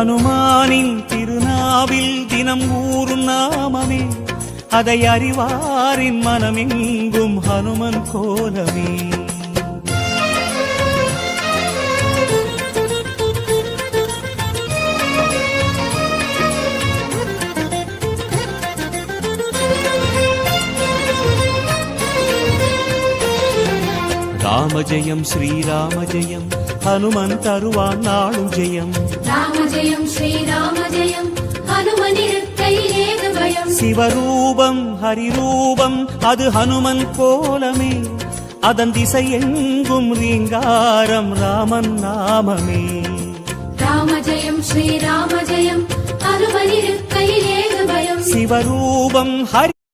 ஹனுமானின் திருநாவில் தினம் ஊறும் நாமமே, அதை அறிவாரின் மனமெங்கும் ஹனுமன் கோலமே. ராம ஜெயம் ஸ்ரீராம ஜெயம், ஹனுமன் தருவான் நாளும் ஜெயம். ராம ஜெயம் ஸ்ரீராம ஜெயம், ஹனுமன் இருக்கையில் ஏது பயம். சிவரூபம் ஹரிரூபம் அது ஹனுமன் கோலமே, அதன் திசை எங்கும் ரீங்காரம் ராமன் நாமமே. ராம ஜெயம் ஸ்ரீராம ஜெயம், ஹனுமன் இருக்கையில் ஏது பயம். சிவரூபம் ஹரி